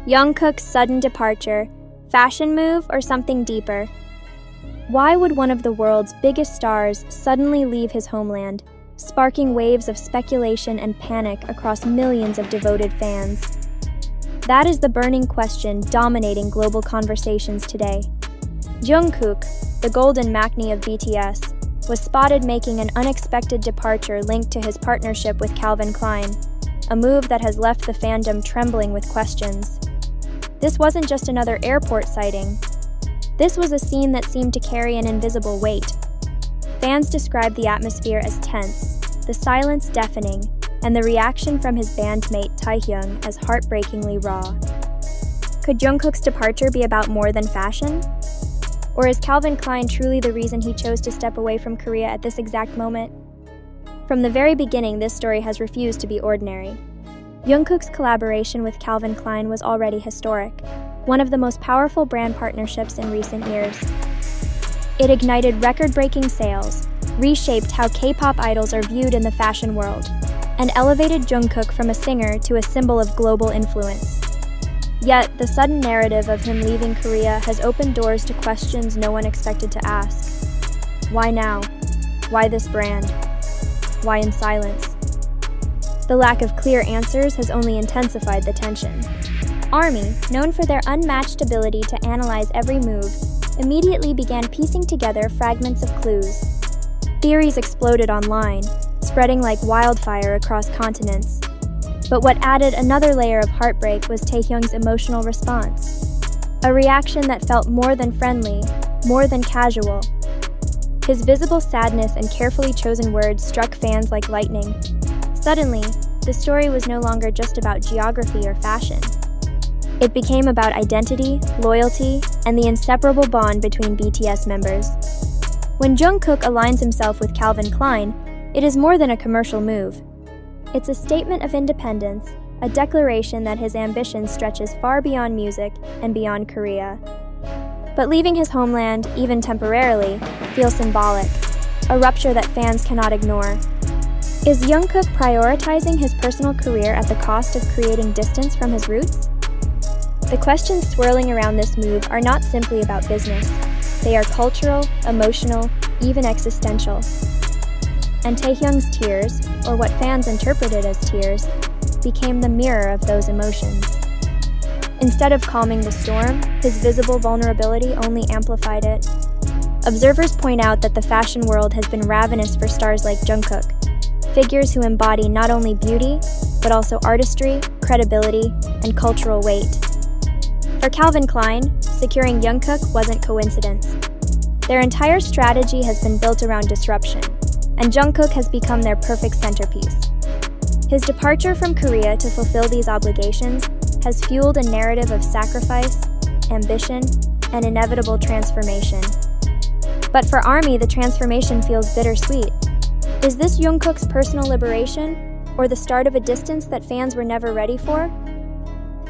Jungkook's sudden departure, fashion move, or something deeper? Why would one of the world's biggest stars suddenly leave his homeland, sparking waves of speculation and panic across millions of devoted fans? That is the burning question dominating global conversations today. Jungkook, the golden maknae of BTS, was spotted making an unexpected departure linked to his partnership with Calvin Klein, a move that has left the fandom trembling with questions. This wasn't just another airport sighting. This was a scene that seemed to carry an invisible weight. Fans described the atmosphere as tense, the silence deafening, and the reaction from his bandmate Taehyung as heartbreakingly raw. Could Jungkook's departure be about more than fashion? Or is Calvin Klein truly the reason he chose to step away from Korea at this exact moment? From the very beginning, this story has refused to be ordinary. Jungkook's collaboration with Calvin Klein was already historic, one of the most powerful brand partnerships in recent years. It ignited record-breaking sales, reshaped how K-pop idols are viewed in the fashion world, and elevated Jungkook from a singer to a symbol of global influence. Yet, the sudden narrative of him leaving Korea has opened doors to questions no one expected to ask. Why now? Why this brand? Why in silence? The lack of clear answers has only intensified the tension. ARMY, known for their unmatched ability to analyze every move, immediately began piecing together fragments of clues. Theories exploded online, spreading like wildfire across continents. But what added another layer of heartbreak was Taehyung's emotional response. A reaction that felt more than friendly, more than casual. His visible sadness and carefully chosen words struck fans like lightning. Suddenly, the story was no longer just about geography or fashion. It became about identity, loyalty, and the inseparable bond between BTS members. When Jungkook aligns himself with Calvin Klein, it is more than a commercial move. It's a statement of independence, a declaration that his ambition stretches far beyond music and beyond Korea. But leaving his homeland, even temporarily, feels symbolic, a rupture that fans cannot ignore. Is Jungkook prioritizing his personal career at the cost of creating distance from his roots? The questions swirling around this move are not simply about business. They are cultural, emotional, even existential. And Taehyung's tears, or what fans interpreted as tears, became the mirror of those emotions. Instead of calming the storm, his visible vulnerability only amplified it. Observers point out that the fashion world has been ravenous for stars like Jungkook, figures who embody not only beauty, but also artistry, credibility, and cultural weight. For Calvin Klein, securing Jungkook wasn't coincidence. Their entire strategy has been built around disruption, and Jungkook has become their perfect centerpiece. His departure from Korea to fulfill these obligations has fueled a narrative of sacrifice, ambition, and inevitable transformation. But for ARMY, the transformation feels bittersweet. Is this Jungkook's personal liberation, or the start of a distance that fans were never ready for?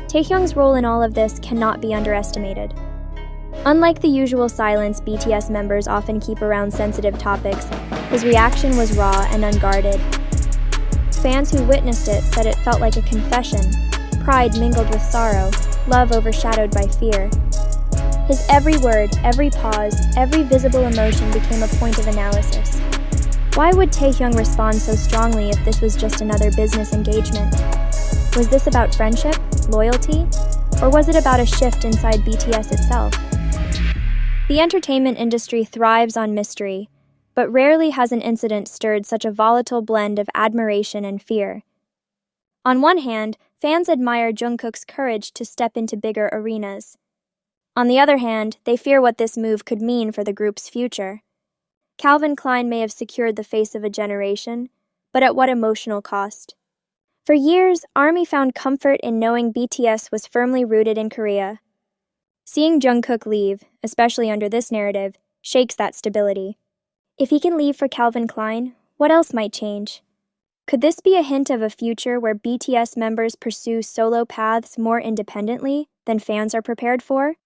Taehyung's role in all of this cannot be underestimated. Unlike the usual silence BTS members often keep around sensitive topics, his reaction was raw and unguarded. Fans who witnessed it said it felt like a confession, pride mingled with sorrow, love overshadowed by fear. His every word, every pause, every visible emotion became a point of analysis. Why would Taehyung respond so strongly if this was just another business engagement? Was this about friendship, loyalty, or was it about a shift inside BTS itself? The entertainment industry thrives on mystery, but rarely has an incident stirred such a volatile blend of admiration and fear. On one hand, fans admire Jungkook's courage to step into bigger arenas. On the other hand, they fear what this move could mean for the group's future. Calvin Klein may have secured the face of a generation, but at what emotional cost? For years, ARMY found comfort in knowing BTS was firmly rooted in Korea. Seeing Jungkook leave, especially under this narrative, shakes that stability. If he can leave for Calvin Klein, what else might change? Could this be a hint of a future where BTS members pursue solo paths more independently than fans are prepared for?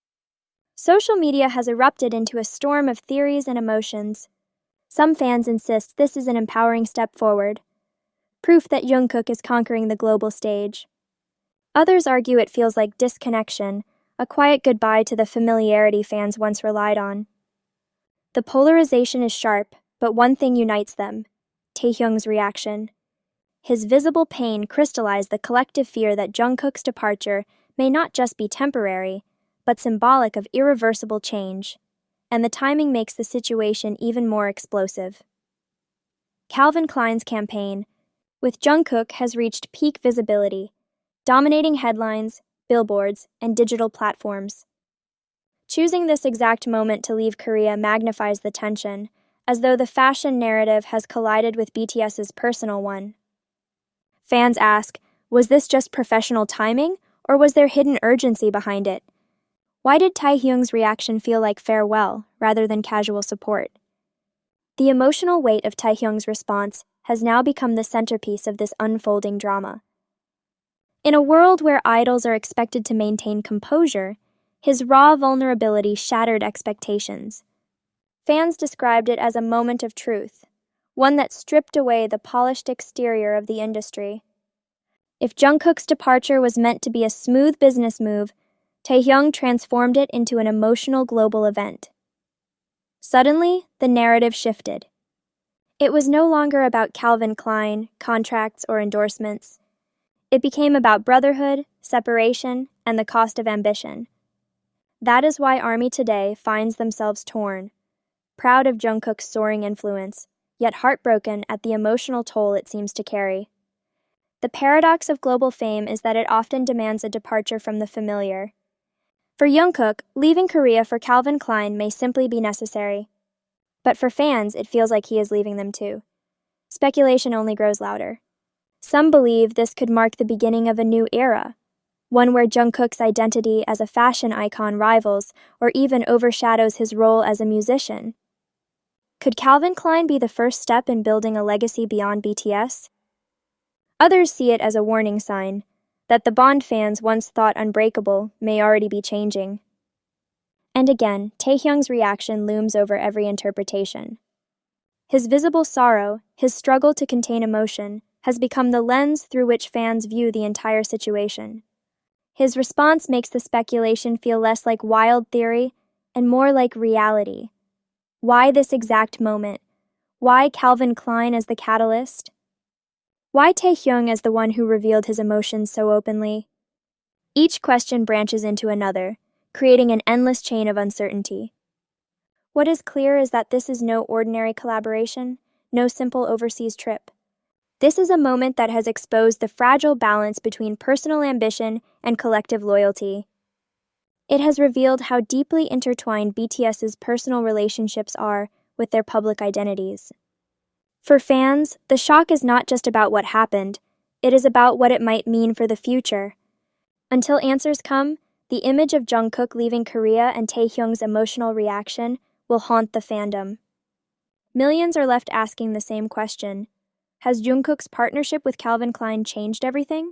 Social media has erupted into a storm of theories and emotions. Some fans insist this is an empowering step forward, proof that Jungkook is conquering the global stage. Others argue it feels like disconnection, a quiet goodbye to the familiarity fans once relied on. The polarization is sharp, but one thing unites them: Taehyung's reaction. His visible pain crystallized the collective fear that Jungkook's departure may not just be temporary, but symbolic of irreversible change, and the timing makes the situation even more explosive. Calvin Klein's campaign, with Jungkook, has reached peak visibility, dominating headlines, billboards, and digital platforms. Choosing this exact moment to leave Korea magnifies the tension, as though the fashion narrative has collided with BTS's personal one. Fans ask, was this just professional timing, or was there hidden urgency behind it? Why did Taehyung's reaction feel like farewell rather than casual support? The emotional weight of Taehyung's response has now become the centerpiece of this unfolding drama. In a world where idols are expected to maintain composure, his raw vulnerability shattered expectations. Fans described it as a moment of truth, one that stripped away the polished exterior of the industry. If Jungkook's departure was meant to be a smooth business move, Taehyung transformed it into an emotional global event. Suddenly, the narrative shifted. It was no longer about Calvin Klein, contracts, or endorsements. It became about brotherhood, separation, and the cost of ambition. That is why ARMY today finds themselves torn, proud of Jungkook's soaring influence, yet heartbroken at the emotional toll it seems to carry. The paradox of global fame is that it often demands a departure from the familiar. For Jungkook, leaving Korea for Calvin Klein may simply be necessary. But for fans, it feels like he is leaving them too. Speculation only grows louder. Some believe this could mark the beginning of a new era, one where Jungkook's identity as a fashion icon rivals or even overshadows his role as a musician. Could Calvin Klein be the first step in building a legacy beyond BTS? Others see it as a warning sign that the bond fans once thought unbreakable may already be changing. And again, Taehyung's reaction looms over every interpretation. His visible sorrow, his struggle to contain emotion, has become the lens through which fans view the entire situation. His response makes the speculation feel less like wild theory and more like reality. Why this exact moment? Why Calvin Klein as the catalyst? Why Taehyung as the one who revealed his emotions so openly? Each question branches into another, creating an endless chain of uncertainty. What is clear is that this is no ordinary collaboration, no simple overseas trip. This is a moment that has exposed the fragile balance between personal ambition and collective loyalty. It has revealed how deeply intertwined BTS's personal relationships are with their public identities. For fans, the shock is not just about what happened, it is about what it might mean for the future. Until answers come, the image of Jungkook leaving Korea and Taehyung's emotional reaction will haunt the fandom. Millions are left asking the same question: has Jungkook's partnership with Calvin Klein changed everything?